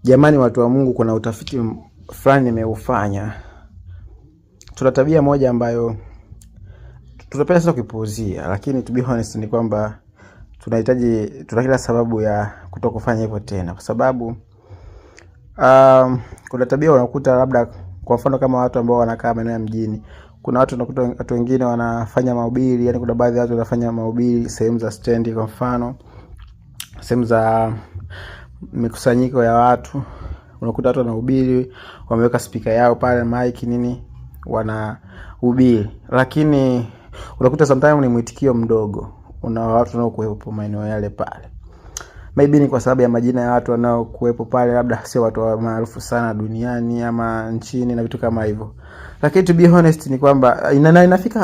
Jamani watu wa Mungu, kuna utafiti fulani nimeufanya. Tuna tabia moja ambayo tunapenda sana kuipuuzia, lakini to be honest ni kwamba tuna kila sababu ya kutokufanya hivyo tena, kwa sababu kuna tabia unakuta, labda kwa mfano kama watu ambao wanakaa maeneo ya mjini, kuna watu wengine wanafanya mahubiri, yani kuna baadhi ya watu wanafanya mahubiri sehemu za stendi, kwa mfano sehemu za mikusanyiko ya watu. Unakuta watu wanahubiri, wameweka speaker yao pale, mic nini, wanahubiri, lakini unakuta sometimes ni mwitikio mdogo una watu wanaokuwepo maeneo yale pale. Maybe ni kwa sababu ya majina ya watu wanaokuwepo pale, labda sio watu maarufu sana duniani ama nchini na vitu kama hivyo. Lakini to be honest ni kwamba inafika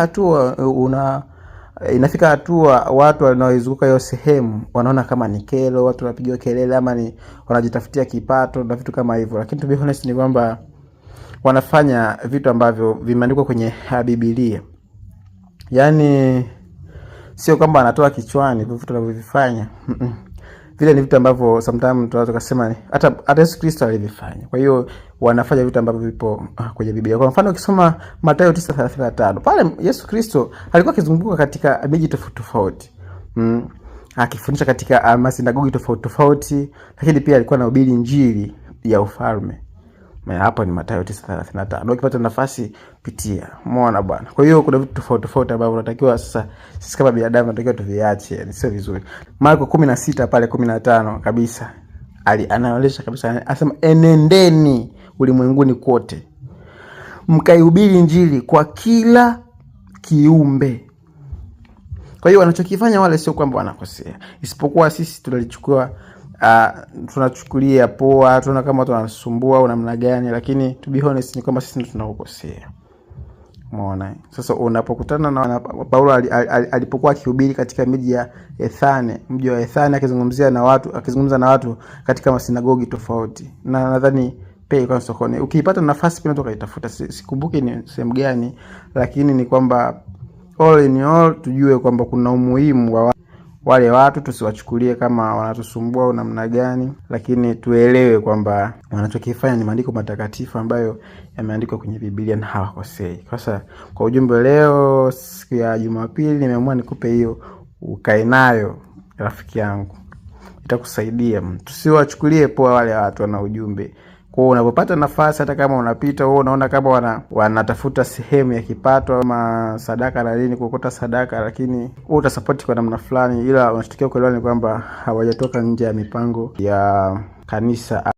hatua watu wanaoizunguka hiyo sehemu wanaona kama ni kero, watu wanapigiwa kelele ama ni wanajitafutia kipato na vitu kama hivyo. Lakini to be honest ni kwamba wanafanya vitu ambavyo vimeandikwa kwenye Biblia. Yaani sio kwamba anatoa kichwani vitu wanavyofanya. Vile ni vitu ambavyo sometimes tunaweza kusema hata Yesu Kristo alivifanya. Kwa hiyo wanafanya vitu ambavyo vipo kwenye Biblia. Kwa mfano ukisoma Mathayo 9:35, pale Yesu Kristo alikuwa akizunguka katika miji tofauti tofauti. Akifundisha katika masinagogi tofauti tofauti, lakini pia alikuwa anahubiri injili ya ufalme. Hapo ni Mathayo 9:35. Ukipata nafasi pitia. Umeona bwana. Kwa hiyo kuna vitu tofauti tofauti ambavyo unatakiwa sasa sisi kama binadamu tunatakiwa tuviache, yani sio vizuri. Marko 16 pale 15 kabisa. Anaonyesha kabisa, anasema enendeni ulimwenguni kote, mkaihubiri injili kwa kila kiumbe. Kwa hiyo wanachokifanya wale sio kwamba wanakosea, isipokuwa sisi tunachukulia poa, tunaona kama watu wanasumbua au namna gani, lakini to be honest ni kwamba sisi ndio tunakosea. Umeona? Sasa unapokutana na Paulo alipokuwa akihubiri katika mji wa Ethane, akizungumza na watu katika masinagogi tofauti. Na nadhani pia kwa sokoni. Ukipata nafasi pia unatoka itafuta, sikumbuki ni sehemu gani, lakini ni kwamba all in all tujue kwamba kuna umuhimu wa wale watu, tusiwachukulie kama wanatusumbua au namna gani, lakini tuelewe kwamba wanachokifanya ni maandiko matakatifu ambayo yameandikwa kwenye Biblia na hawakosei. Sasa kwa ujumbe leo, siku ya Jumapili, nimeamua nikupe hiyo ukae nayo rafiki yangu. Itakusaidia. Tusiwachukulie poa wale watu wana ujumbe. Kwa hiyo unapopata nafasi, hata kama unapita wewe unaona kama wanatafuta sehemu ya kipato ama sadaka na nini, kuokota sadaka, lakini wewe utasupport kwa namna fulani, ila unashtakiwa kuelewa ni kwamba hawajatoka nje ya mipango ya kanisa.